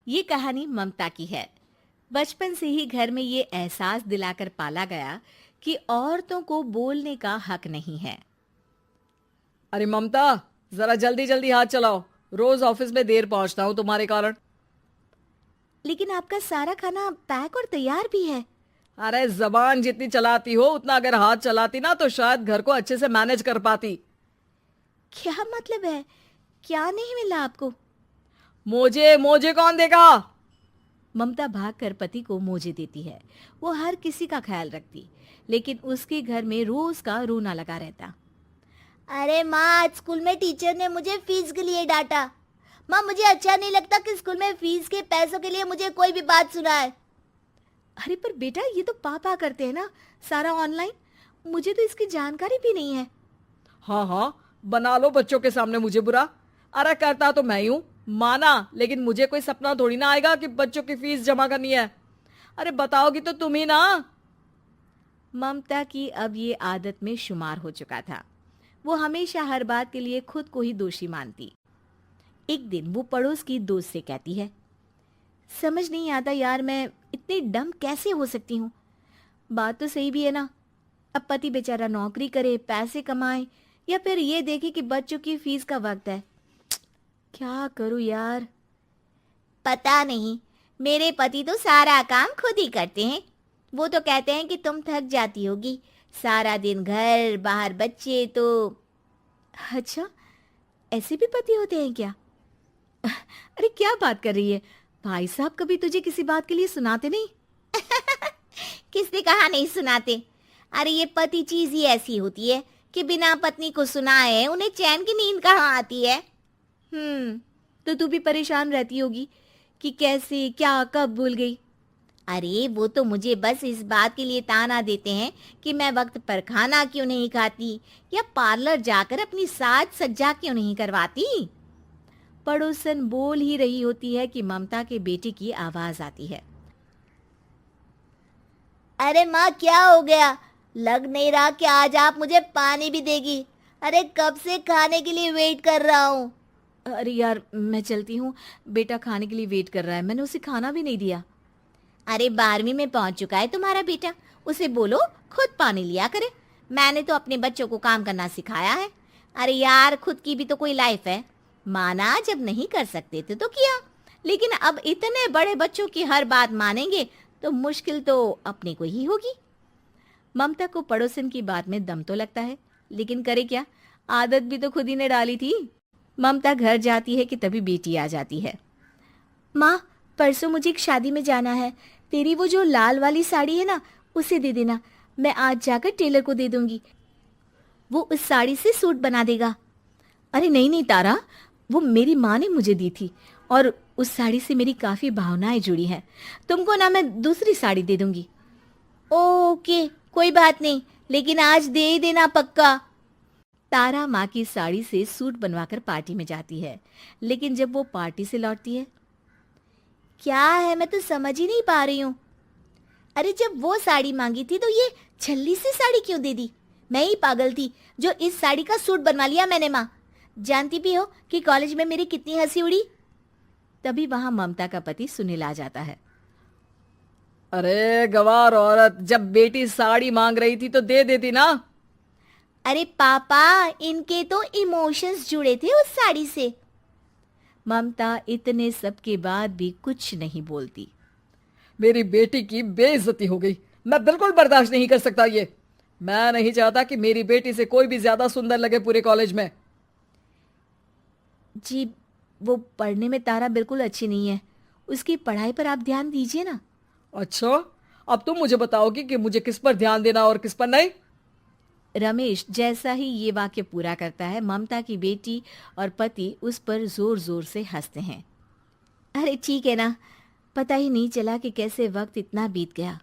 ये कहानी ममता की है। बचपन से ही घर में ये एहसास दिलाकर पाला गया कि औरतों को बोलने का हक नहीं है। अरे ममता, जरा जल्दी जल्दी हाथ चलाओ। रोज ऑफिस में देर पहुंचता हूँ तुम्हारे कारण। लेकिन आपका सारा खाना पैक और तैयार भी है। अरे जबान जितनी चलाती हो उतना अगर हाथ चलाती ना तो शायद घर को अच्छे से मैनेज कर पाती। क्या मतलब है? क्या नहीं मिला आपको? मोजे मोजे कौन देगा? ममता भागकर पति को मोजे देती है। वो हर किसी का ख्याल रखती, लेकिन उसके घर में रोज का रोना लगा रहता। अरे माँ, आज स्कूल में टीचर ने मुझे फीस के लिए डांटा। माँ, मुझे अच्छा नहीं लगता कि स्कूल में फीस के पैसों के लिए मुझे कोई भी बात सुनाए। अरे पर बेटा, ये तो पापा करते हैं ना, सारा ऑनलाइन। मुझे तो इसकी जानकारी भी नहीं है। हाँ हाँ, बना लो बच्चों के सामने मुझे बुरा। अरे करता तो मैं ही हूँ, माना, लेकिन मुझे कोई सपना थोड़ी ना आएगा कि बच्चों की फीस जमा करनी है। अरे बताओगी तो तुम ही ना। ममता की अब ये आदत में शुमार हो चुका था। वो हमेशा हर बात के लिए खुद को ही दोषी मानती। एक दिन वो पड़ोस की दोस्त से कहती है, समझ नहीं आता यार, मैं इतनी डम कैसे हो सकती हूँ। बात तो सही भी है ना। अब पति बेचारा नौकरी करे, पैसे कमाए, या फिर ये देखे कि बच्चों की फीस का वक्त है। क्या करूँ यार। पता नहीं, मेरे पति तो सारा काम खुद ही करते हैं। वो तो कहते हैं कि तुम थक जाती होगी, सारा दिन घर बाहर बच्चे। तो अच्छा, ऐसे भी पति होते हैं क्या? अरे क्या बात कर रही है? भाई साहब कभी तुझे किसी बात के लिए सुनाते नहीं? किसने कहा नहीं सुनाते? अरे ये पति चीज ही ऐसी होती है कि बिना पत्नी को सुनाए उन्हें चैन की नींद कहाँ आती है। तो तू भी परेशान रहती होगी कि कैसे, क्या, कब भूल गई। अरे वो तो मुझे बस इस बात के लिए ताना देते हैं कि मैं वक्त पर खाना क्यों नहीं खाती, या पार्लर जाकर अपनी साज सज्जा क्यों नहीं करवाती। पड़ोसन बोल ही रही होती है कि ममता के बेटे की आवाज आती है। अरे माँ, क्या हो गया? लग नहीं रहा कि आज आप मुझे पानी भी देगी। अरे कब से खाने के लिए वेट कर रहा हूँ। अरे यार, मैं चलती हूँ। बेटा खाने के लिए वेट कर रहा है, मैंने उसे खाना भी नहीं दिया। अरे 12वीं में पहुंच चुका है तुम्हारा बेटा, उसे बोलो खुद पानी लिया करे। मैंने तो अपने बच्चों को काम करना सिखाया है। अरे यार, खुद की भी तो कोई लाइफ है। माना जब नहीं कर सकते थे तो किया, लेकिन अब इतने बड़े बच्चों की हर बात मानेंगे तो मुश्किल तो अपने को ही होगी। ममता को पड़ोसन की बात में दम तो लगता है, लेकिन करे क्या, आदत भी तो खुद ही ने डाली थी। ममता घर जाती है कि तभी बेटी आ जाती है। माँ, परसों मुझे एक शादी में जाना है। तेरी वो जो लाल वाली साड़ी है ना, उसे दे देना। मैं आज जाकर टेलर को दे दूंगी, वो उस साड़ी से सूट बना देगा। अरे नहीं नहीं तारा, वो मेरी माँ ने मुझे दी थी और उस साड़ी से मेरी काफ़ी भावनाएं जुड़ी हैं। तुमको ना मैं दूसरी साड़ी दे दूंगी। ओके, कोई बात नहीं, लेकिन आज दे ही देना पक्का। तारा माँ की साड़ी से सूट बनवाकर पार्टी में जाती है, लेकिन जब वो पार्टी से लौटती है, क्या है, मैं तो समझ ही नहीं पा रही हूँ। अरे जब वो साड़ी मांगी थी तो ये छल्ली सी साड़ी क्यों दे दी? मैं ही पागल थी जो इस साड़ी का सूट बनवा लिया मैंने। माँ, जानती भी हो कि कॉलेज में मेरी कितनी हंसी उड़ी। तभी वहां ममता का पति सुनील आ जाता है। अरे गवार औरत, जब बेटी साड़ी मांग रही थी तो दे देती ना। अरे पापा, इनके तो इमोशंस जुड़े थे उस साड़ी से। ममता इतने सब के बाद भी कुछ नहीं बोलती। मेरी बेटी की बेइज्जती हो गई, मैं बिल्कुल बर्दाश्त नहीं कर सकता ये। मैं नहीं चाहता कि मेरी बेटी से कोई भी ज्यादा सुंदर लगे पूरे कॉलेज में। जी, वो पढ़ने में तारा बिल्कुल अच्छी नहीं है, उसकी पढ़ाई पर आप ध्यान दीजिए ना। अच्छा, अब तुम मुझे बताओगी कि मुझे किस पर ध्यान देना और किस पर नहीं। रमेश जैसा ही ये वाक्य पूरा करता है, ममता की बेटी और पति उस पर जोर जोर से हंसते हैं। अरे ठीक है ना, पता ही नहीं चला कि कैसे वक्त इतना बीत गया।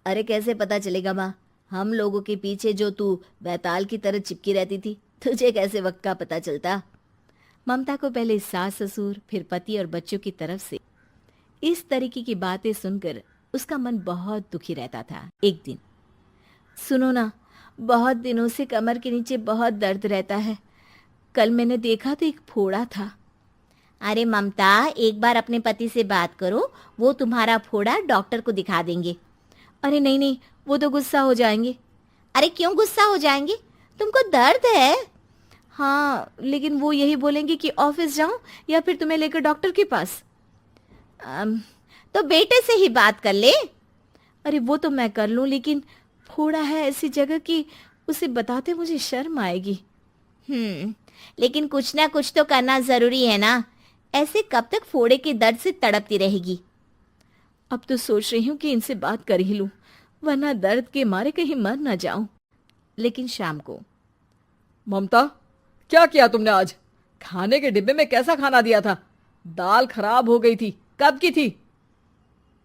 अरे कैसे पता चलेगा माँ, हम लोगों के पीछे जो तू बैताल की तरह चिपकी रहती थी, तुझे कैसे वक्त का पता चलता। ममता को पहले सास ससुर, फिर पति और बच्चों की तरफ से इस तरीके की बातें सुनकर उसका मन बहुत दुखी रहता था। एक दिन, सुनो ना, बहुत दिनों से कमर के नीचे बहुत दर्द रहता है। कल मैंने देखा तो एक फोड़ा था। अरे ममता, एक बार अपने पति से बात करो, वो तुम्हारा फोड़ा डॉक्टर को दिखा देंगे। अरे नहीं नहीं, वो तो गुस्सा हो जाएंगे। अरे क्यों गुस्सा हो जाएंगे? तुमको दर्द है? हाँ, लेकिन वो यही बोलेंगे कि ऑफिस जाऊं या फिर तुम्हें लेकर डॉक्टर के पास। तो बेटे से ही बात कर ले। अरे वो तो मैं कर लूं, लेकिन फोड़ा है ऐसी जगह कि उसे बताते मुझे शर्म आएगी। लेकिन कुछ ना कुछ तो करना जरूरी है ना। ऐसे कब तक फोड़े के दर्द से तड़पती रहेगी? अब तो सोच रही हूँ कि इनसे बात कर ही लूं, वरना दर्द के मारे कहीं मर ना जाऊं। लेकिन शाम को, ममता, क्या किया तुमने आज? खाने के डिब्बे में कैसा खाना दिया था? दाल खराब हो गई थी। कब की थी?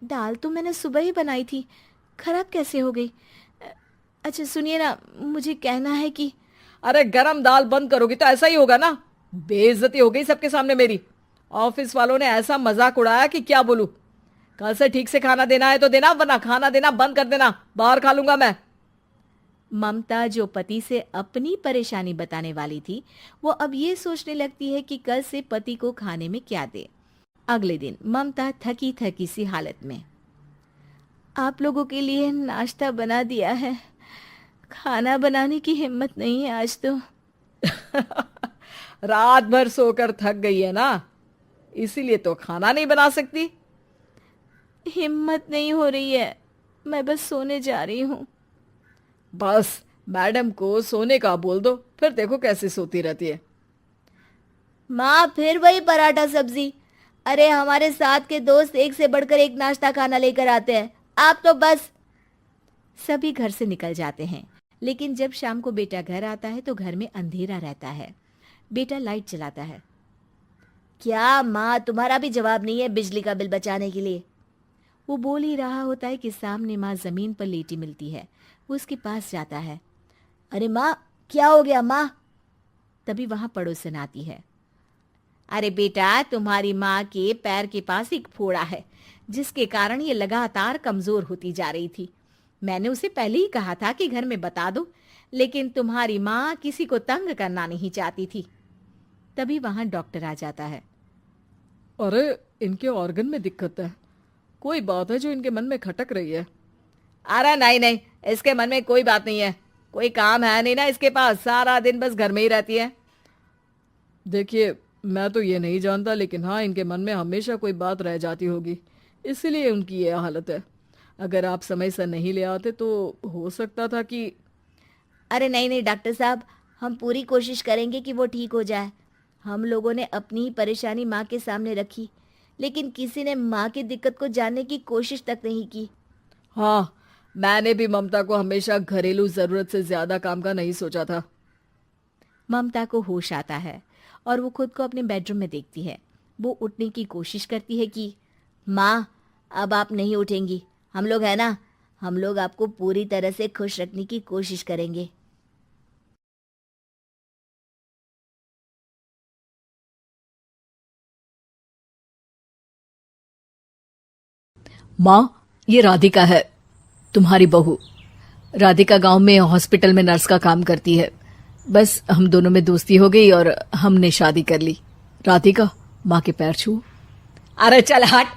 दाल तो मैंने सुबह ही बनाई थी, खराब कैसे हो गई? अच्छा सुनिए ना, मुझे कहना है कि अरे गरम दाल बंद करोगी तो ऐसा ही होगा ना। बेइज्जती हो गई सबके सामने मेरी। ऑफिस वालों ने ऐसा मजाक उड़ाया कि क्या बोलूं। कल से ठीक से खाना देना है तो देना, वरना खाना देना बंद कर देना। बाहर खा लूंगा मैं। ममता, जो पति से अपनी परेशानी बताने वाली थी, वो अब ये सोचने लगती है कि कल से पति को खाने में क्या दे। अगले दिन ममता थकी थकी सी हालत में, आप लोगों के लिए नाश्ता बना दिया है, खाना बनाने की हिम्मत नहीं है आज तो। रात भर सोकर थक गई है ना, इसीलिए तो खाना नहीं बना सकती। हिम्मत नहीं हो रही है, मैं बस सोने जा रही हूँ। बस मैडम को सोने का बोल दो, फिर देखो कैसे सोती रहती है। माँ, फिर वही पराठा सब्जी। अरे हमारे साथ के दोस्त एक से बढ़कर एक नाश्ता खाना लेकर आते हैं, आप तो बस। सभी घर से निकल जाते हैं, लेकिन जब शाम को बेटा घर आता है तो घर में अंधेरा रहता है। बेटा लाइट चलाता है। क्या माँ, तुम्हारा भी जवाब नहीं है बिजली का बिल बचाने के लिए? वो बोल ही रहा होता है कि सामने माँ जमीन पर लेटी मिलती है। वो उसके पास जाता है। अरे माँ, क्या हो गया माँ? तभी वहां पड़ोसन आती है। अरे बेटा, तुम्हारी माँ के पैर के पास एक फोड़ा है, जिसके कारण ये लगातार कमजोर होती जा रही थी। मैंने उसे पहले ही कहा था कि घर में बता दो, लेकिन तुम्हारी माँ किसी को तंग करना नहीं चाहती थी। तभी वहां डॉक्टर आ जाता है। अरे इनके ऑर्गन में दिक्कत है, कोई बात है जो इनके मन में खटक रही है। अरे नहीं नहीं, इसके मन में कोई बात नहीं है, कोई काम है नहीं ना इसके पास, सारा दिन बस घर में ही रहती है। देखिए, मैं तो ये नहीं जानता, लेकिन हाँ, इनके मन में हमेशा कोई बात रह जाती होगी, इसीलिए उनकी ये हालत है। अगर आप समय से नहीं ले आते तो हो सकता था कि। अरे नहीं नहीं डॉक्टर साहब, हम पूरी कोशिश करेंगे कि वो ठीक हो जाए। हम लोगों ने अपनी ही परेशानी माँ के सामने रखी, लेकिन किसी ने माँ की दिक्कत को जानने की कोशिश तक नहीं की। हाँ, मैंने भी ममता को हमेशा घरेलू जरूरत से ज्यादा काम का नहीं सोचा था। ममता को होश आता है और वो खुद को अपने बेडरूम में देखती है। वो उठने की कोशिश करती है कि माँ, अब आप नहीं उठेंगी, हम लोग है ना, हम लोग आपको पूरी तरह से खुश रखने की कोशिश करेंगे। माँ, ये राधिका है, तुम्हारी बहू। राधिका गांव में हॉस्पिटल में नर्स का काम करती है। बस हम दोनों में दोस्ती हो गई और हमने शादी कर ली। राधिका, माँ के पैर छू। अरे चल हट,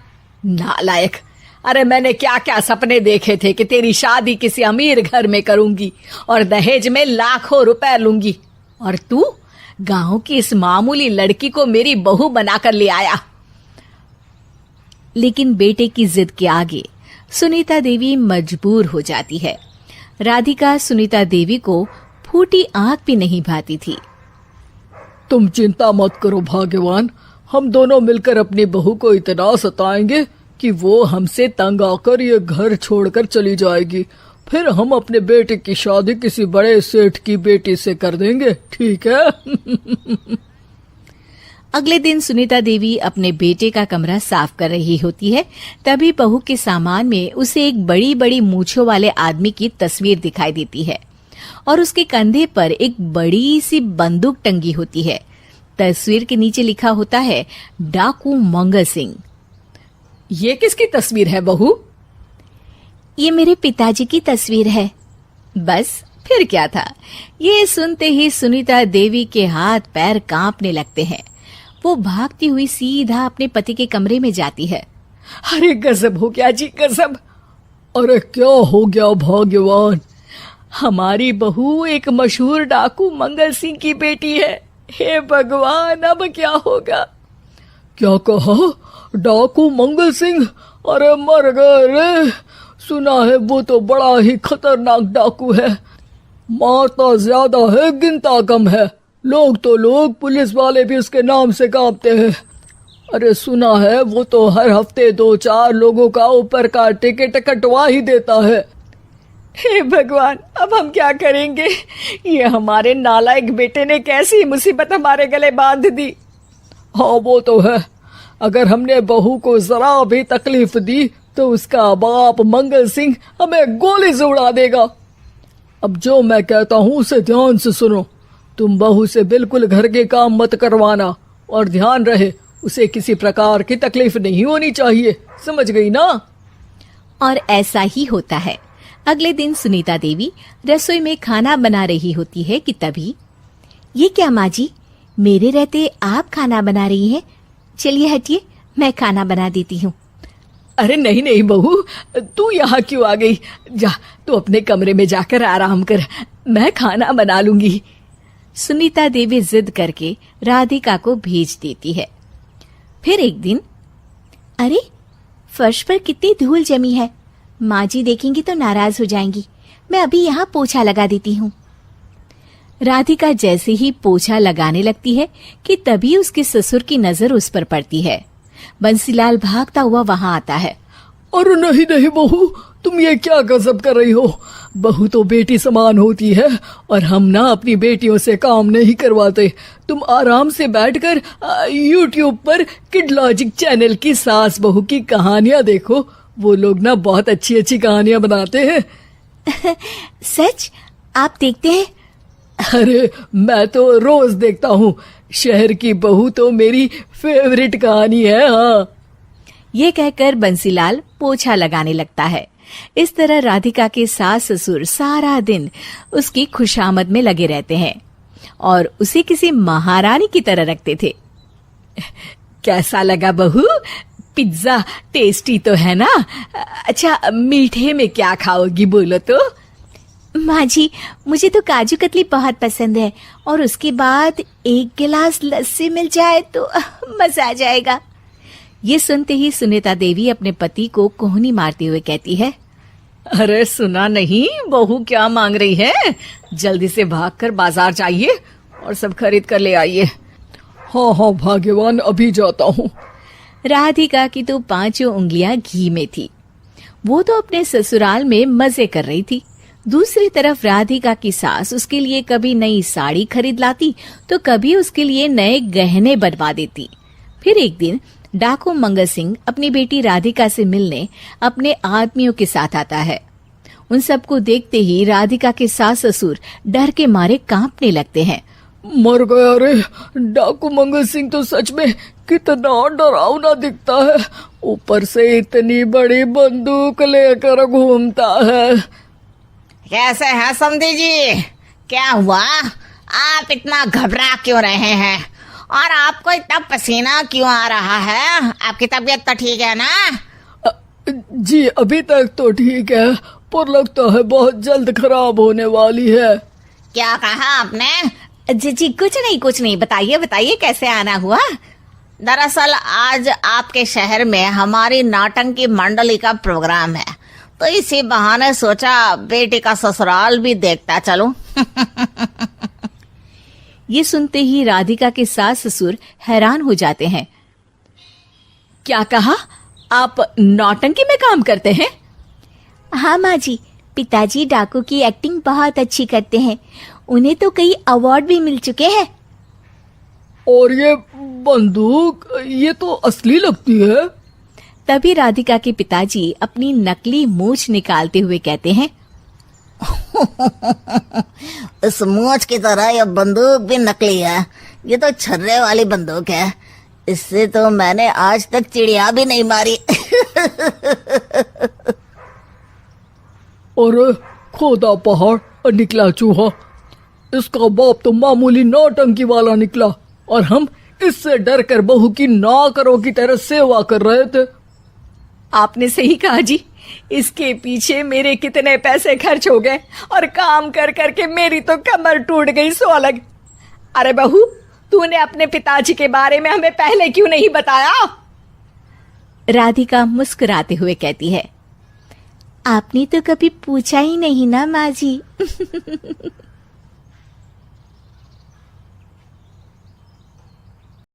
नालायक। अरे मैंने क्या क्या सपने देखे थे कि तेरी शादी किसी अमीर घर में करूंगी और दहेज में लाखों रुपए लूंगी, और तू गांव की इस मामूली लड़की को मेरी बहू बनाकर ले आया। लेकिन बेटे की जिद के आगे सुनीता देवी मजबूर हो जाती है। राधिका सुनीता देवी को फूटी आंख भी नहीं भाती थी। तुम चिंता मत करो भाग्यवान, हम दोनों मिलकर अपनी बहू को इतना सताएंगे कि वो हमसे तंग आकर ये घर छोड़कर चली जाएगी। फिर हम अपने बेटे की शादी किसी बड़े सेठ की बेटी से कर देंगे, ठीक है? अगले दिन सुनीता देवी अपने बेटे का कमरा साफ कर रही होती है। तभी बहू के सामान में उसे एक बड़ी बड़ी मूंछों वाले आदमी की तस्वीर दिखाई देती है और उसके कंधे पर एक बड़ी सी बंदूक टंगी होती है। तस्वीर के नीचे लिखा होता है, डाकू मंगल सिंह। ये किसकी तस्वीर है बहू? ये मेरे पिताजी की तस्वीर है। बस फिर क्या था। ये सुनते ही सुनीता देवी के हाथ पैर कांपने लगते हैं। वो भागती हुई सीधा अपने पति के कमरे में जाती है। अरे गजब हो गया जी, गजब। अरे क्या हो गया भाग्यवान, हमारी बहू एक मशहूर डाकू मंगल सिंह की बेटी है। हे भगवान, अब क्या होगा। क्या कहा? डाकू मंगल सिंह? अरे मर गए रे। सुना है वो तो बड़ा ही खतरनाक डाकू है, मारता ज्यादा है गिनता कम है। लोग तो लोग, पुलिस वाले भी उसके नाम से कांपते हैं। अरे सुना है वो तो हर हफ्ते 2-4 लोगों का ऊपर का टिकट कटवा ही देता है। हे भगवान, अब हम क्या करेंगे। ये हमारे नालायक बेटे ने कैसी मुसीबत हमारे गले बांध दी। हाँ वो तो है, अगर हमने बहू को जरा भी तकलीफ दी तो उसका बाप मंगल सिंह हमें गोली से उड़ा देगा। अब जो मैं कहता हूँ उसे ध्यान से सुनो। तुम बहू से बिल्कुल घर के काम मत करवाना, और ध्यान रहे उसे किसी प्रकार की तकलीफ नहीं होनी चाहिए, समझ गई ना? और ऐसा ही होता है। अगले दिन सुनीता देवी रसोई में खाना बना रही होती है कि तभी, ये क्या माँ जी, मेरे रहते आप खाना बना रही हैं? चलिए हटिए, मैं खाना बना देती हूँ। अरे नहीं नहीं बहू, तू यहाँ क्यों आ गई? जा, तू अपने कमरे में जाकर आराम कर, मैं खाना बना लूंगी। सुनीता देवी जिद करके राधिका को भेज देती है। फिर एक दिन, अरे फर्श पर कितनी धूल जमी है, माँ जी देखेंगी तो नाराज हो जाएंगी, मैं अभी यहाँ पोछा लगा देती हूँ। राधिका जैसे ही पोछा लगाने लगती है कि तभी उसके ससुर की नजर उस पर पड़ती है। बंसीलाल भागता हुआ वहां आता है। अरे नहीं नहीं बहू, तुम ये क्या गजब कर रही हो। बहू तो बेटी समान होती है, और हम ना अपनी बेटियों से काम नहीं करवाते। तुम आराम से बैठकर यूट्यूब पर किड लॉजिक चैनल की सास बहू की कहानियां देखो। वो लोग ना बहुत अच्छी अच्छी कहानियां बनाते हैं। सच? आप देखते हैं? अरे मैं तो रोज देखता हूँ। शहर की बहू तो मेरी फेवरेट कहानी है। हाँ, ये कहकर बंसीलाल पोछा लगाने लगता है। इस तरह राधिका के सास ससुर सारा दिन उसकी खुशामद में लगे रहते हैं और उसे किसी महारानी की तरह रखते थे। कैसा लगा बहू? पिज्जा टेस्टी तो है ना? अच्छा, मीठे में क्या खाओगी बोलो तो? माँ जी, मुझे तो काजू कतली बहुत पसंद है, और उसके बाद 1 गिलास लस्सी मिल जाए तो मजा आ जाएगा। ये सुनते ही सुनीता देवी अपने पति को कोहनी मारते हुए कहती है, अरे सुना नहीं बहू क्या मांग रही है? जल्दी से भागकर बाजार जाइए और सब खरीद कर ले आइए। हाँ हाँ भाग्यवान, अभी जाता हूँ। राधिका की तो 5 उंगलियां घी में थी। वो तो अपने ससुराल में मजे कर रही थी। दूसरी तरफ राधिका की सास उसके लिए कभी नई साड़ी खरीद लाती तो कभी उसके लिए नए गहने बनवा देती। फिर एक दिन डाकू मंगल सिंह अपनी बेटी राधिका से मिलने अपने आदमियों के साथ आता है। उन सबको देखते ही राधिका के सास ससुर डर के मारे कांपने लगते हैं। मर गया रे, डाकू मंगल सिंह तो सच में कितना डरावना दिखता है, ऊपर से इतनी बड़ी बंदूक लेकर घूमता है। कैसे हैं समधी जी? क्या हुआ? आप इतना घबरा क्यों रहे हैं? और आपको इतना पसीना क्यों आ रहा है? आपकी तबीयत तो ठीक है ना? जी अभी तक तो ठीक है, पर लगता है बहुत जल्द खराब होने वाली है। क्या कहा आपने? जी कुछ नहीं, बताइए बताइए कैसे आना हुआ? दरअसल आज आपके शहर में हमारी नाटंकी मंडली का प्रोग्राम है, तो इसी बहाने सोचा बेटी का ससुराल भी देखता चलूं। ये सुनते ही राधिका के सास ससुर हैरान हो जाते हैं। क्या कहा? आप नौटंकी में काम करते हैं? हाँ माँ जी, पिताजी डाकू की एक्टिंग बहुत अच्छी करते हैं, उन्हें तो कई अवार्ड भी मिल चुके हैं। और ये बंदूक, ये तो असली लगती है। तभी राधिका के पिताजी अपनी नकली मूंछ निकालते हुए कहते हैं, इस मूंछ की तरह यह बंदूक भी नकली है। ये तो छर्रे वाली बंदूक है, इससे तो मैंने आज तक चिड़िया भी नहीं मारी। और खोदा पहाड़ और निकला चूहा, इसका बाप तो मामूली नौटंकी वाला निकला और हम इससे डर कर बहू की नौकरों की तरह सेवा कर रहे थे। आपने सही कहा जी, इसके पीछे मेरे कितने पैसे खर्च हो गए और काम कर करके मेरी तो कमर टूट गई सो अलग। अरे बहू, तूने अपने पिताजी के बारे में हमें पहले क्यों नहीं बताया? राधिका मुस्कुराते हुए कहती है, आपने तो कभी पूछा ही नहीं ना माँ जी।